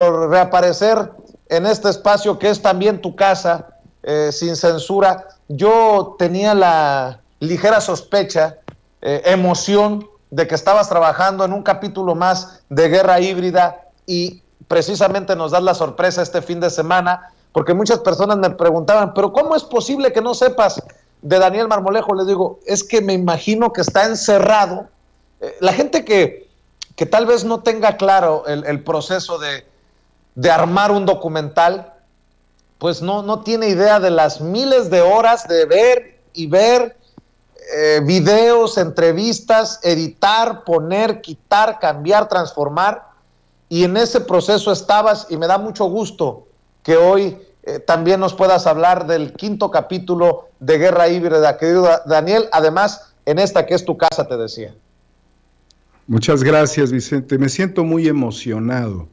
reaparecer en este espacio que es también tu casa, sin censura. Yo tenía la ligera sospecha, emoción de que estabas trabajando en un capítulo más de Guerra Híbrida y precisamente nos das la sorpresa este fin de semana, porque muchas personas me preguntaban, pero ¿cómo es posible que no sepas de Daniel Marmolejo? Les digo, es que me imagino que está encerrado. La gente que tal vez no tenga claro el proceso de armar un documental, pues no tiene idea de las miles de horas de ver y ver videos, entrevistas, editar, poner, quitar, cambiar, transformar, y en ese proceso estabas, y me da mucho gusto que hoy también nos puedas hablar del 5º capítulo de Guerra Híbrida, querido Daniel, además en esta que es tu casa, te decía. Muchas gracias, Vicente. Me siento muy emocionado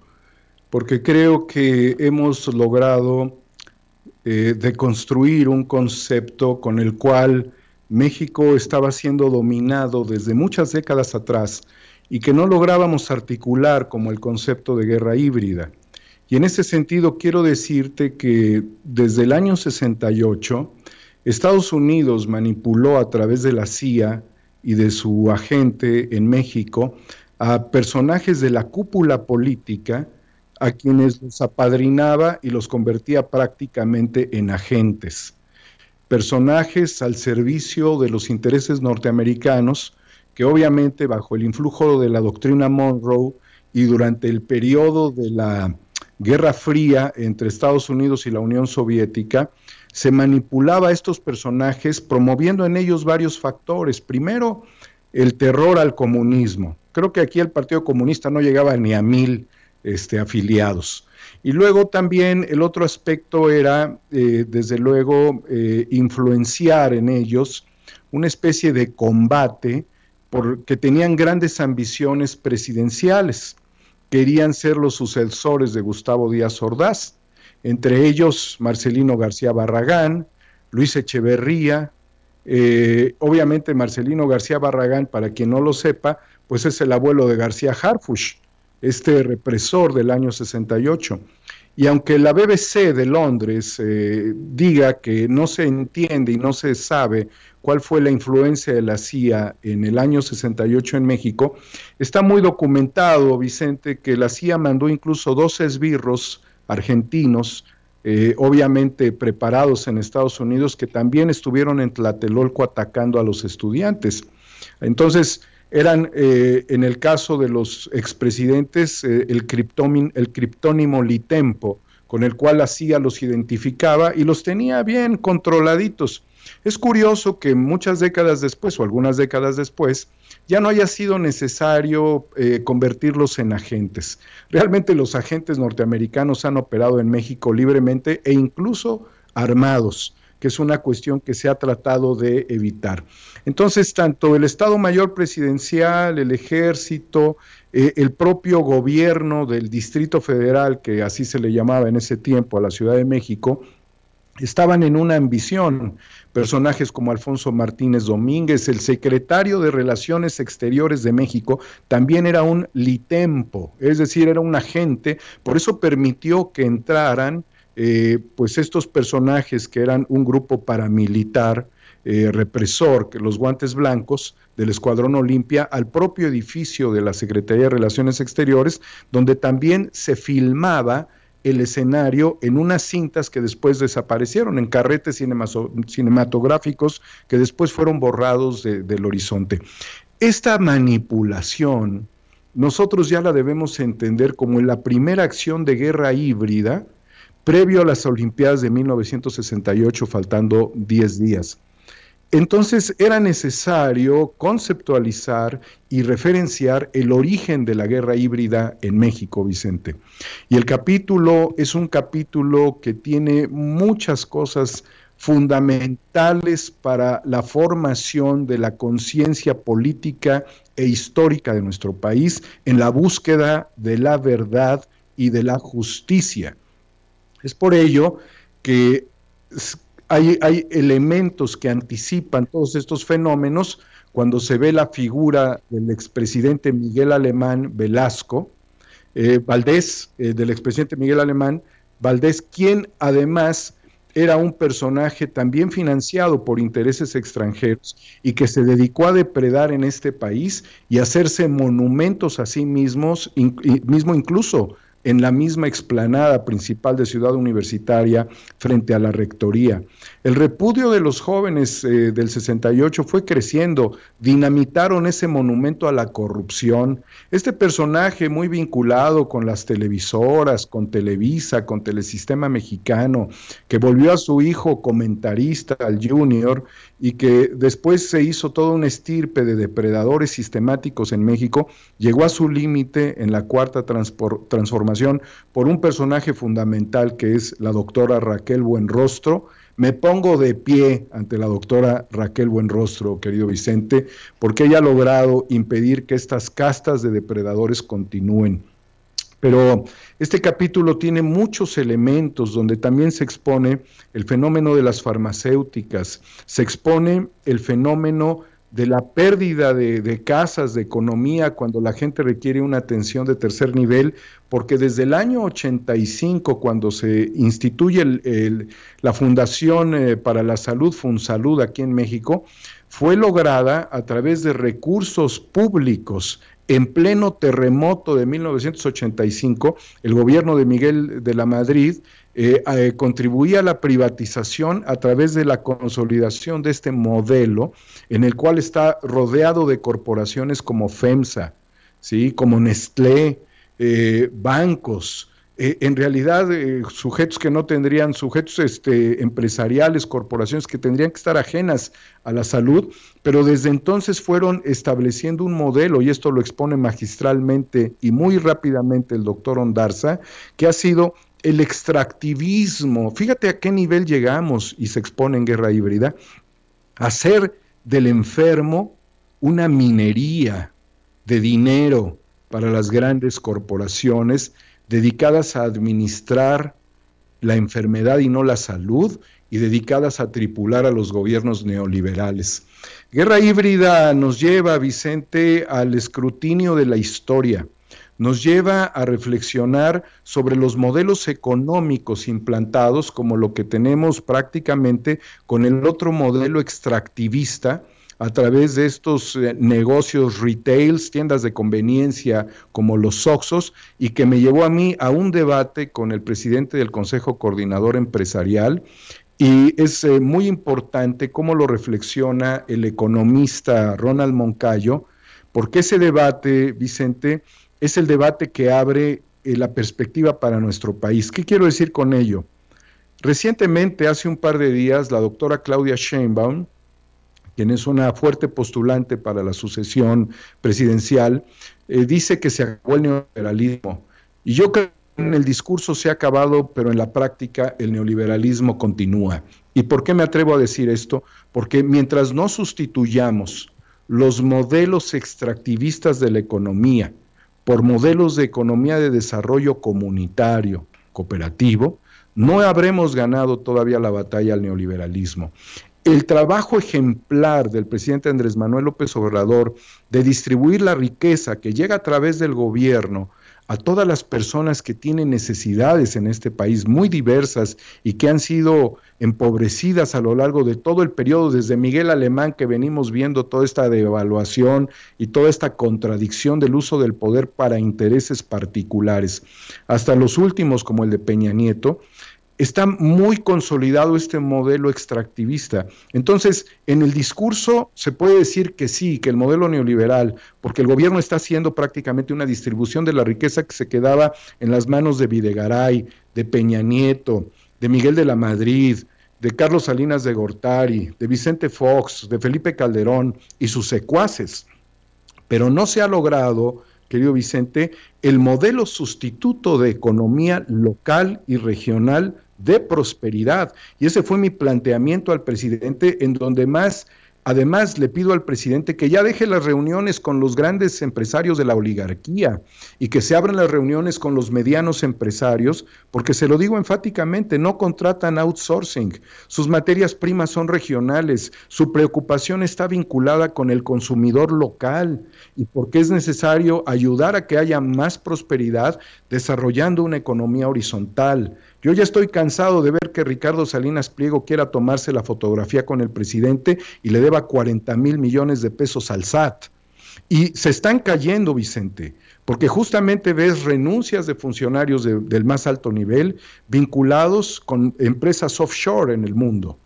porque creo que hemos logrado deconstruir un concepto con el cual México estaba siendo dominado desde muchas décadas atrás y que no lográbamos articular como el concepto de guerra híbrida. Y en ese sentido quiero decirte que desde el año 68, Estados Unidos manipuló a través de la CIA y de su agente en México a personajes de la cúpula política, a quienes los apadrinaba y los convertía prácticamente en agentes. Personajes al servicio de los intereses norteamericanos, que obviamente bajo el influjo de la doctrina Monroe y durante el periodo de la Guerra Fría entre Estados Unidos y la Unión Soviética, se manipulaba a estos personajes promoviendo en ellos varios factores. Primero, el terror al comunismo. Creo que aquí el Partido Comunista no llegaba ni a 1000 afiliados. Y luego también el otro aspecto era, desde luego, influenciar en ellos una especie de combate porque tenían grandes ambiciones presidenciales. Querían ser los sucesores de Gustavo Díaz Ordaz, entre ellos Marcelino García Barragán, Luis Echeverría. Obviamente Marcelino García Barragán, para quien no lo sepa, pues es el abuelo de García Harfuch, este represor del año 68. Y aunque la BBC de Londres diga que no se entiende y no se sabe cuál fue la influencia de la CIA en el año 68 en México, está muy documentado, Vicente, que la CIA mandó incluso 2 esbirros argentinos, obviamente preparados en Estados Unidos, que también estuvieron en Tlatelolco atacando a los estudiantes. Entonces, eran, en el caso de los expresidentes, el criptónimo Litempo, con el cual la CIA los identificaba y los tenía bien controladitos. Es curioso que muchas décadas después, o algunas décadas después, ya no haya sido necesario convertirlos en agentes. Realmente los agentes norteamericanos han operado en México libremente e incluso armados, que es una cuestión que se ha tratado de evitar. Entonces, tanto el Estado Mayor Presidencial, el Ejército, el propio gobierno del Distrito Federal, que así se le llamaba en ese tiempo a la Ciudad de México, estaban en una ambición. Personajes como Alfonso Martínez Domínguez, el secretario de Relaciones Exteriores de México, también era un litempo, es decir, era un agente, por eso permitió que entraran pues estos personajes que eran un grupo paramilitar, represor, que los guantes blancos del Escuadrón Olimpia, al propio edificio de la Secretaría de Relaciones Exteriores, donde también se filmaba el escenario en unas cintas que después desaparecieron, en carretes cinematográficos que después fueron borrados del horizonte. Esta manipulación nosotros ya la debemos entender como la primera acción de guerra híbrida previo a las Olimpiadas de 1968, faltando 10 días. Entonces era necesario conceptualizar y referenciar el origen de la guerra híbrida en México, Vicente. Y el capítulo es un capítulo que tiene muchas cosas fundamentales para la formación de la conciencia política e histórica de nuestro país en la búsqueda de la verdad y de la justicia. Es por ello que hay elementos que anticipan todos estos fenómenos cuando se ve la figura del expresidente Miguel Alemán Velasco, Valdés, del expresidente Miguel Alemán Valdés, quien además era un personaje también financiado por intereses extranjeros y que se dedicó a depredar en este país y a hacerse monumentos a sí mismos, mismo incluso en la misma explanada principal de Ciudad Universitaria frente a la rectoría. El repudio de los jóvenes del 68 fue creciendo, dinamitaron ese monumento a la corrupción. Este personaje muy vinculado con las televisoras, con Televisa, con Telesistema Mexicano, que volvió a su hijo comentarista, al Junior, y que después se hizo toda una estirpe de depredadores sistemáticos en México, llegó a su límite en la cuarta transformación por un personaje fundamental que es la doctora Raquel Buenrostro. Me pongo de pie ante la doctora Raquel Buenrostro, querido Vicente, porque ella ha logrado impedir que estas castas de depredadores continúen. Pero este capítulo tiene muchos elementos donde también se expone el fenómeno de las farmacéuticas, se expone el fenómeno de la pérdida de casas, de economía, cuando la gente requiere una atención de tercer nivel, porque desde el año 85, cuando se instituye la Fundación para la Salud, FunSalud, aquí en México, fue lograda a través de recursos públicos. En pleno terremoto de 1985, el gobierno de Miguel de la Madrid contribuía a la privatización a través de la consolidación de este modelo, en el cual está rodeado de corporaciones como FEMSA, ¿sí?, como Nestlé, bancos, en realidad sujetos que no tendrían, sujetos empresariales, corporaciones que tendrían que estar ajenas a la salud, pero desde entonces fueron estableciendo un modelo, y esto lo expone magistralmente y muy rápidamente el doctor Ondarza, que ha sido el extractivismo. Fíjate a qué nivel llegamos, y se expone en Guerra Híbrida, hacer del enfermo una minería de dinero para las grandes corporaciones dedicadas a administrar la enfermedad y no la salud, y dedicadas a tripular a los gobiernos neoliberales. Guerra Híbrida nos lleva, Vicente, al escrutinio de la historia, nos lleva a reflexionar sobre los modelos económicos implantados, como lo que tenemos prácticamente con el otro modelo extractivista, a través de estos negocios retails, tiendas de conveniencia como los Oxxos, y que me llevó a mí a un debate con el presidente del Consejo Coordinador Empresarial, y es muy importante cómo lo reflexiona el economista Ronald Moncayo, porque ese debate, Vicente, es el debate que abre la perspectiva para nuestro país. ¿Qué quiero decir con ello? Recientemente, hace un par de días, la doctora Claudia Sheinbaum, quien es una fuerte postulante para la sucesión presidencial, dice que se acabó el neoliberalismo. Y yo creo que en el discurso se ha acabado, pero en la práctica el neoliberalismo continúa. ¿Y por qué me atrevo a decir esto? Porque mientras no sustituyamos los modelos extractivistas de la economía por modelos de economía de desarrollo comunitario, cooperativo, no habremos ganado todavía la batalla al neoliberalismo. El trabajo ejemplar del presidente Andrés Manuel López Obrador de distribuir la riqueza que llega a través del gobierno a todas las personas que tienen necesidades en este país muy diversas y que han sido empobrecidas a lo largo de todo el periodo, desde Miguel Alemán, que venimos viendo toda esta devaluación y toda esta contradicción del uso del poder para intereses particulares, hasta los últimos como el de Peña Nieto. Está muy consolidado este modelo extractivista. Entonces, en el discurso se puede decir que sí, que el modelo neoliberal, porque el gobierno está haciendo prácticamente una distribución de la riqueza que se quedaba en las manos de Videgaray, de Peña Nieto, de Miguel de la Madrid, de Carlos Salinas de Gortari, de Vicente Fox, de Felipe Calderón y sus secuaces. Pero no se ha logrado, querido Vicente, el modelo sustituto de economía local y regional de prosperidad, y ese fue mi planteamiento al presidente, en donde más Además, le pido al presidente que ya deje las reuniones con los grandes empresarios de la oligarquía y que se abran las reuniones con los medianos empresarios, porque se lo digo enfáticamente, no contratan outsourcing, sus materias primas son regionales, su preocupación está vinculada con el consumidor local y porque es necesario ayudar a que haya más prosperidad desarrollando una economía horizontal. Yo ya estoy cansado de ver que Ricardo Salinas Pliego quiera tomarse la fotografía con el presidente y le deba 40,000 millones de pesos al SAT. Y se están cayendo, Vicente, porque justamente ves renuncias de funcionarios del más alto nivel vinculados con empresas offshore en el mundo.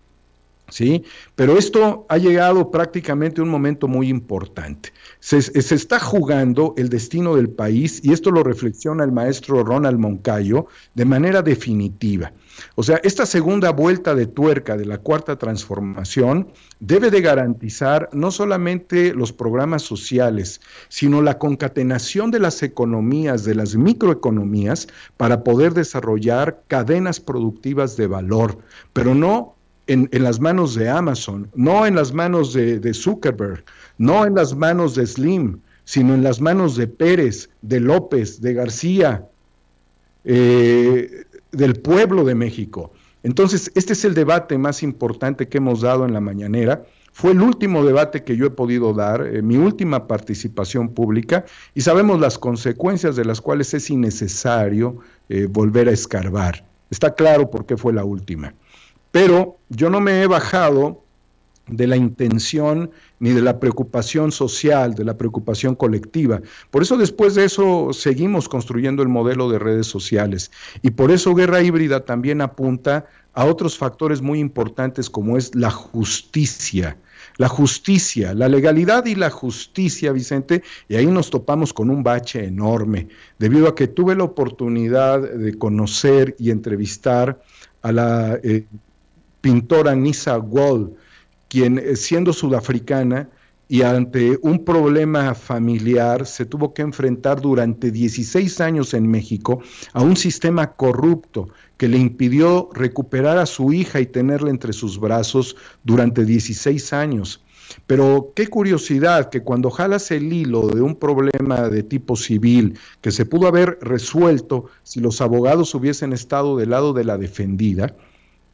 ¿Sí? Pero esto ha llegado prácticamente a un momento muy importante. Se está jugando el destino del país y esto lo reflexiona el maestro Ronald Moncayo de manera definitiva. O sea, esta segunda vuelta de tuerca de la Cuarta Transformación debe de garantizar no solamente los programas sociales, sino la concatenación de las economías, de las microeconomías, para poder desarrollar cadenas productivas de valor, pero no en las manos de Amazon, no en las manos de Zuckerberg, no en las manos de Slim, sino en las manos de Pérez, de López, de García, del pueblo de México. Entonces, este es el debate más importante que hemos dado en la mañanera. Fue el último debate que yo he podido dar, mi última participación pública, y sabemos las consecuencias de las cuales es innecesario volver a escarbar. Está claro por qué fue la última. Pero yo no me he bajado de la intención ni de la preocupación social, de la preocupación colectiva. Por eso después de eso seguimos construyendo el modelo de redes sociales. Y por eso Guerra Híbrida también apunta a otros factores muy importantes como es la justicia. La justicia, la legalidad y la justicia, Vicente, y ahí nos topamos con un bache enorme, debido a que tuve la oportunidad de conocer y entrevistar a la pintora Nisa Wall, quien siendo sudafricana y ante un problema familiar se tuvo que enfrentar durante 16 años en México a un sistema corrupto que le impidió recuperar a su hija y tenerla entre sus brazos durante 16 años. Pero qué curiosidad que cuando jalas el hilo de un problema de tipo civil que se pudo haber resuelto si los abogados hubiesen estado del lado de la defendida,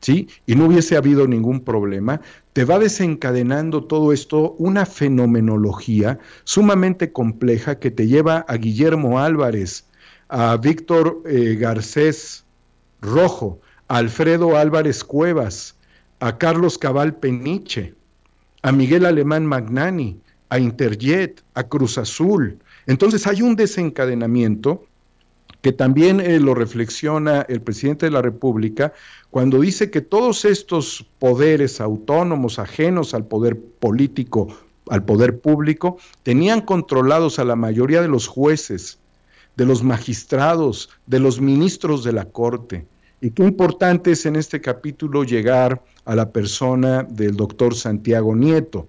¿sí? Y no hubiese habido ningún problema, te va desencadenando todo esto una fenomenología sumamente compleja que te lleva a Guillermo Álvarez, a Víctor Garcés Rojo, a Alfredo Álvarez Cuevas, a Carlos Cabal Peniche, a Miguel Alemán Magnani, a Interjet, a Cruz Azul. Entonces hay un desencadenamiento que también lo reflexiona el presidente de la República cuando dice que todos estos poderes autónomos, ajenos al poder político, al poder público, tenían controlados a la mayoría de los jueces, de los magistrados, de los ministros de la Corte. Y qué importante es en este capítulo llegar a la persona del doctor Santiago Nieto,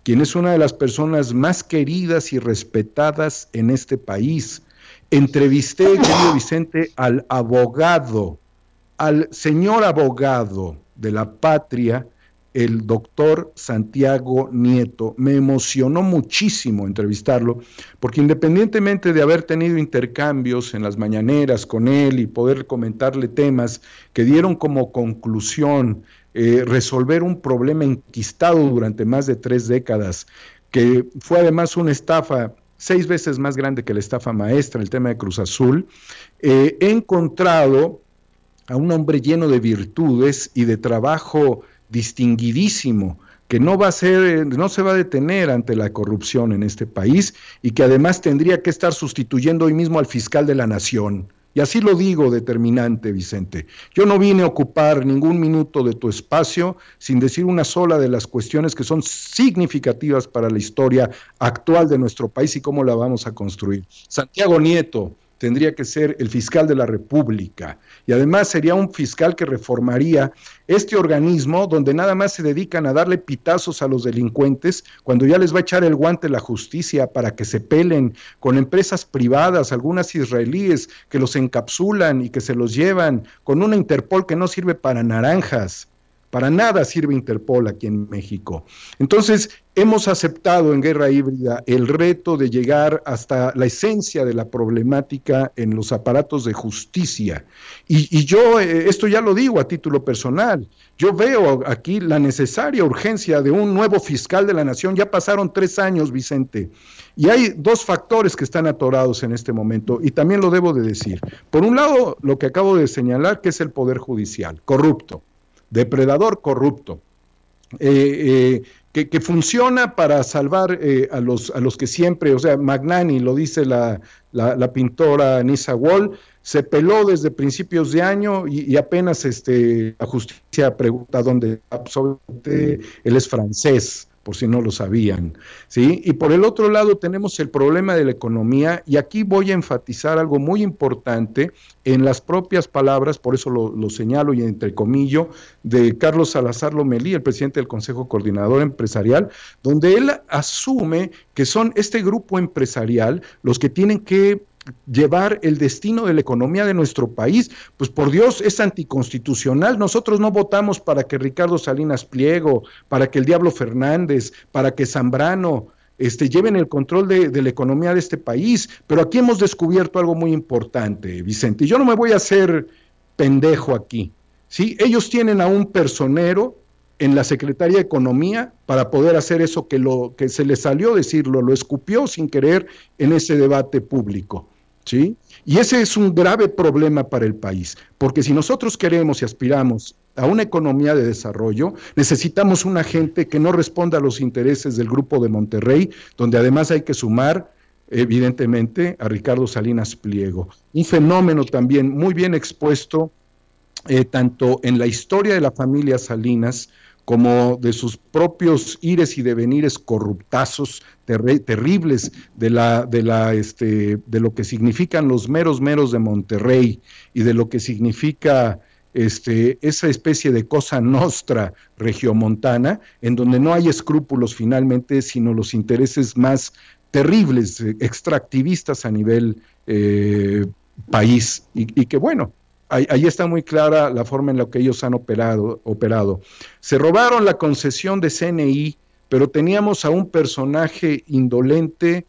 quien es una de las personas más queridas y respetadas en este país. Entrevisté, querido Vicente, al abogado, al señor abogado de la patria, el doctor Santiago Nieto. Me emocionó muchísimo entrevistarlo, porque independientemente de haber tenido intercambios en las mañaneras con él y poder comentarle temas que dieron como conclusión resolver un problema enquistado durante más de 3 décadas, que fue además una estafa 6 veces más grande que la estafa maestra, el tema de Cruz Azul, he encontrado a un hombre lleno de virtudes y de trabajo distinguidísimo, que no se va a detener ante la corrupción en este país y que además tendría que estar sustituyendo hoy mismo al fiscal de la Nación. Y así lo digo determinante, Vicente. Yo no vine a ocupar ningún minuto de tu espacio sin decir una sola de las cuestiones que son significativas para la historia actual de nuestro país y cómo la vamos a construir. Santiago Nieto tendría que ser el fiscal de la República y además sería un fiscal que reformaría este organismo donde nada más se dedican a darle pitazos a los delincuentes cuando ya les va a echar el guante la justicia para que se peleen con empresas privadas, algunas israelíes que los encapsulan y que se los llevan, con una Interpol que no sirve para naranjas. Para nada sirve Interpol aquí en México. Entonces, hemos aceptado en Guerra Híbrida el reto de llegar hasta la esencia de la problemática en los aparatos de justicia. Y yo, esto ya lo digo a título personal, yo veo aquí la necesaria urgencia de un nuevo fiscal de la nación. Ya pasaron 3 años, Vicente, y hay 2 factores que están atorados en este momento, y también lo debo de decir. Por un lado, lo que acabo de señalar, que es el Poder Judicial, corrupto, depredador corrupto, que funciona para salvar a los que siempre, o sea, Magnani, lo dice la pintora Nisa Wall, se peló desde principios de año y apenas la justicia pregunta dónde, absolutamente, él es francés, por si no lo sabían, ¿sí? Y por el otro lado tenemos el problema de la economía, y aquí voy a enfatizar algo muy importante en las propias palabras, por eso lo señalo y entrecomillo, de Carlos Salazar Lomelí, el presidente del Consejo Coordinador Empresarial, donde él asume que son este grupo empresarial los que tienen que llevar el destino de la economía de nuestro país. Pues por Dios, es anticonstitucional. Nosotros no votamos para que Ricardo Salinas Pliego, para que el Diablo Fernández, para que Zambrano lleven el control de la economía de este país, pero aquí hemos descubierto algo muy importante, Vicente, y yo no me voy a hacer pendejo aquí, ¿sí? Ellos tienen a un personero en la Secretaría de Economía para poder hacer eso que se le salió decirlo, lo escupió sin querer en ese debate público, ¿sí? Y ese es un grave problema para el país, porque si nosotros queremos y aspiramos a una economía de desarrollo, necesitamos una gente que no responda a los intereses del Grupo de Monterrey, donde además hay que sumar, evidentemente, a Ricardo Salinas Pliego. Un fenómeno también muy bien expuesto, tanto en la historia de la familia Salinas, como de sus propios ires y devenires corruptazos terribles de lo que significan los meros de Monterrey y de lo que significa esa especie de cosa nostra regiomontana, en donde no hay escrúpulos finalmente, sino los intereses más terribles, extractivistas a nivel país, y que bueno, ahí está muy clara la forma en la que ellos han operado. Se robaron la concesión de CNI, pero teníamos a un personaje indolente,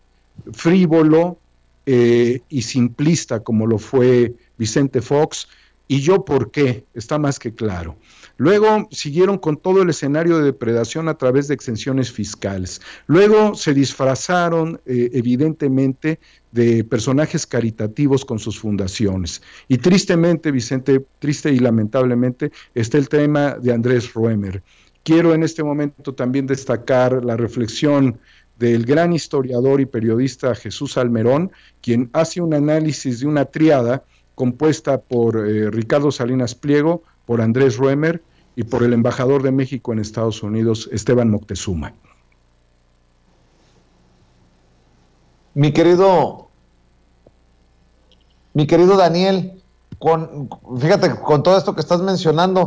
frívolo y simplista, como lo fue Vicente Fox. ¿Y yo por qué? Está más que claro. Luego siguieron con todo el escenario de depredación a través de exenciones fiscales. Luego se disfrazaron, evidentemente, de personajes caritativos con sus fundaciones. Y tristemente, Vicente, triste y lamentablemente, está el tema de Andrés Roemer. Quiero en este momento también destacar la reflexión del gran historiador y periodista Jesús Almerón, quien hace un análisis de una tríada compuesta por Ricardo Salinas Pliego, por Andrés Roemer y por el embajador de México en Estados Unidos, Esteban Moctezuma. Mi querido Daniel, fíjate, con todo esto que estás mencionando,